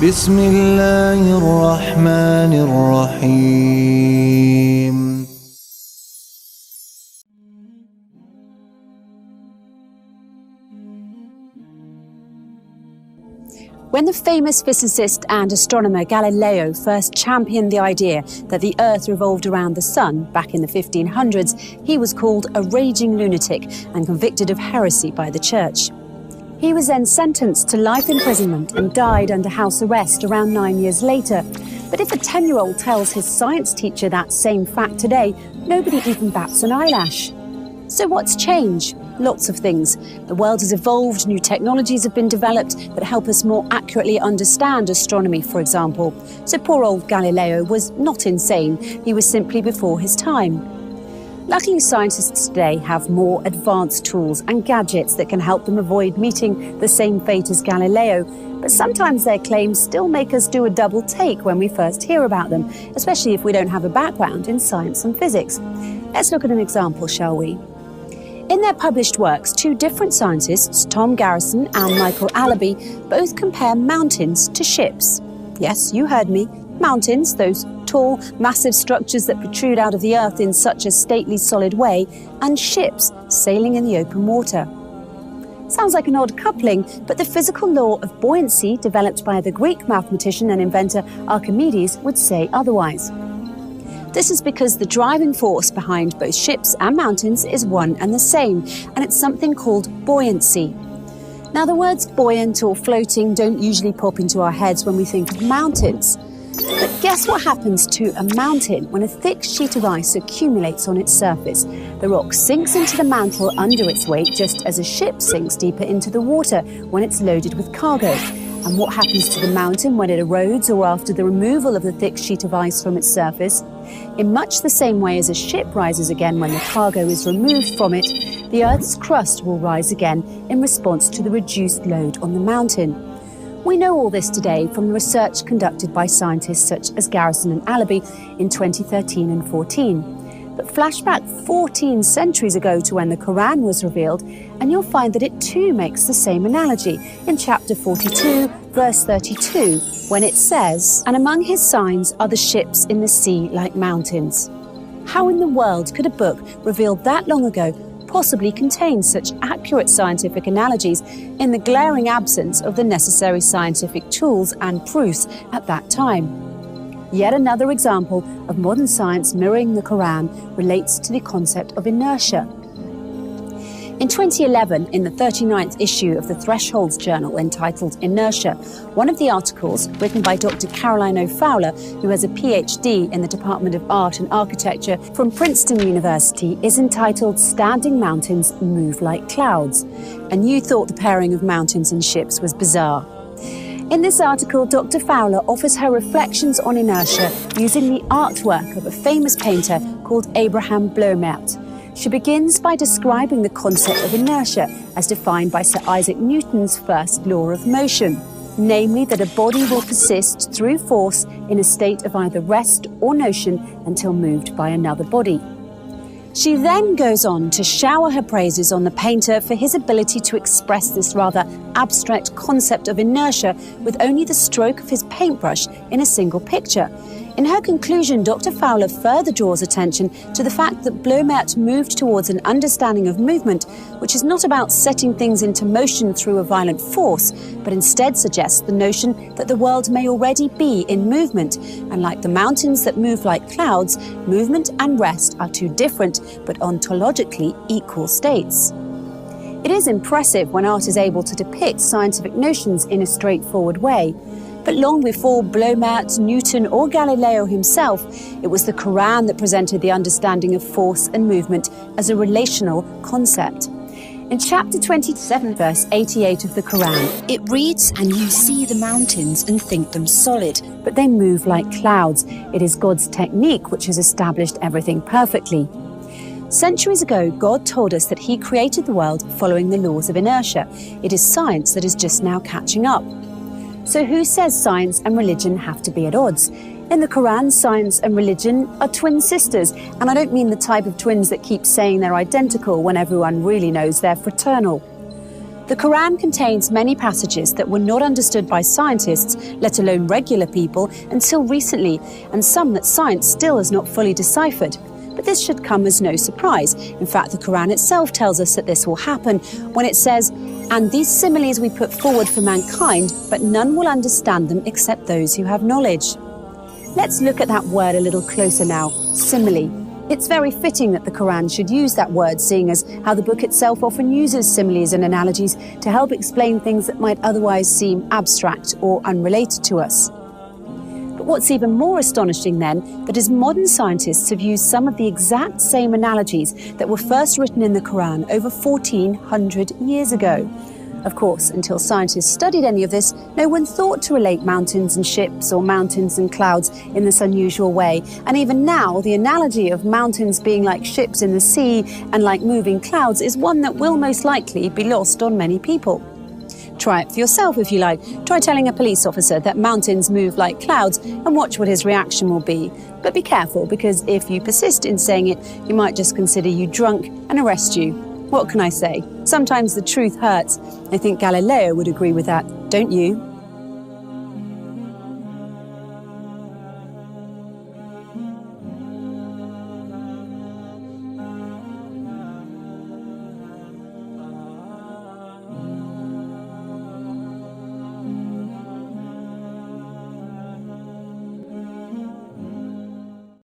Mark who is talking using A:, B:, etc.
A: بسم الله الرحمن الرحيم.
B: When the famous physicist and astronomer Galileo first championed the idea that the Earth revolved around the Sun back in the 1500s, he was called a raging lunatic and convicted of heresy by the Church. He was then sentenced to life imprisonment and died under house arrest around 9 years later. But if a 10-year-old tells his science teacher that same fact today, nobody even bats an eyelash. So what's changed? Lots of things. The world has evolved, new technologies have been developed that help us more accurately understand astronomy, for example. So poor old Galileo was not insane, he was simply before his time. Luckily, scientists today have more advanced tools and gadgets that can help them avoid meeting the same fate as Galileo, but sometimes their claims still make us do a double take when we first hear about them, especially if we don't have a background in science and physics. Let's look at an example, shall we? In their published works, two different scientists, Tom Garrison and Michael Allaby, both compare mountains to ships. Yes, you heard me. Mountains, those tall, massive structures that protrude out of the earth in such a stately, solid way, and ships sailing in the open water. Sounds like an odd coupling, but the physical law of buoyancy developed by the Greek mathematician and inventor Archimedes would say otherwise. This is because the driving force behind both ships and mountains is one and the same, and it's something called buoyancy. Now, the words buoyant or floating don't usually pop into our heads when we think of mountains. But guess what happens to a mountain when a thick sheet of ice accumulates on its surface? The rock sinks into the mantle under its weight, just as a ship sinks deeper into the water when it's loaded with cargo. And what happens to the mountain when it erodes or after the removal of the thick sheet of ice from its surface? In much the same way as a ship rises again when the cargo is removed from it, the Earth's crust will rise again in response to the reduced load on the mountain. We know all this today from the research conducted by scientists such as Garrison and Allaby in 2013 and 14. But flashback 14 centuries ago to when the Qur'an was revealed, and you'll find that it too makes the same analogy in chapter 42, verse 32, when it says, "And among his signs are the ships in the sea like mountains." How in the world could a book revealed that long ago possibly contain such accurate scientific analogies in the glaring absence of the necessary scientific tools and proofs at that time? Yet another example of modern science mirroring the Qur'an relates to the concept of inertia. In 2011, in the 39th issue of the Thresholds Journal entitled Inertia, one of the articles, written by Dr. Caroline O. Fowler, who has a PhD in the Department of Art and Architecture from Princeton University, is entitled "Standing Mountains Move Like Clouds." And you thought the pairing of mountains and ships was bizarre. In this article, Dr. Fowler offers her reflections on inertia using the artwork of a famous painter called Abraham Bloemaert. She begins by describing the concept of inertia as defined by Sir Isaac Newton's first law of motion, namely that a body will persist through force in a state of either rest or motion until moved by another body. She then goes on to shower her praises on the painter for his ability to express this rather abstract concept of inertia with only the stroke of his paintbrush in a single picture. In her conclusion, Dr. Fowler further draws attention to the fact that Bloemaert moved towards an understanding of movement, which is not about setting things into motion through a violent force, but instead suggests the notion that the world may already be in movement, and like the mountains that move like clouds, movement and rest are two different but ontologically equal states. It is impressive when art is able to depict scientific notions in a straightforward way. But long before Bloemaert, Newton or Galileo himself, it was the Qur'an that presented the understanding of force and movement as a relational concept. In chapter 27, verse 88 of the Qur'an, it reads, "And you see the mountains and think them solid, but they move like clouds. It is God's technique which has established everything perfectly." Centuries ago, God told us that He created the world following the laws of inertia. It is science that is just now catching up. So who says science and religion have to be at odds? In the Qur'an, science and religion are twin sisters, and I don't mean the type of twins that keep saying they're identical when everyone really knows they're fraternal. The Quran contains many passages that were not understood by scientists, let alone regular people, until recently, and some that science still has not fully deciphered. But this should come as no surprise. In fact, the Quran itself tells us that this will happen when it says, "And these similes we put forward for mankind, but none will understand them except those who have knowledge." Let's look at that word a little closer now, simile. It's very fitting that the Quran should use that word, seeing as how the book itself often uses similes and analogies to help explain things that might otherwise seem abstract or unrelated to us. But what's even more astonishing then, that is modern scientists have used some of the exact same analogies that were first written in the Quran over 1400 years ago. Of course, until scientists studied any of this, no one thought to relate mountains and ships or mountains and clouds in this unusual way. And even now, the analogy of mountains being like ships in the sea and like moving clouds is one that will most likely be lost on many people. Try it for yourself if you like. Try telling a police officer that mountains move like clouds and watch what his reaction will be. But be careful, because if you persist in saying it, he might just consider you drunk and arrest you. What can I say? Sometimes the truth hurts. I think Galileo would agree with that, don't you?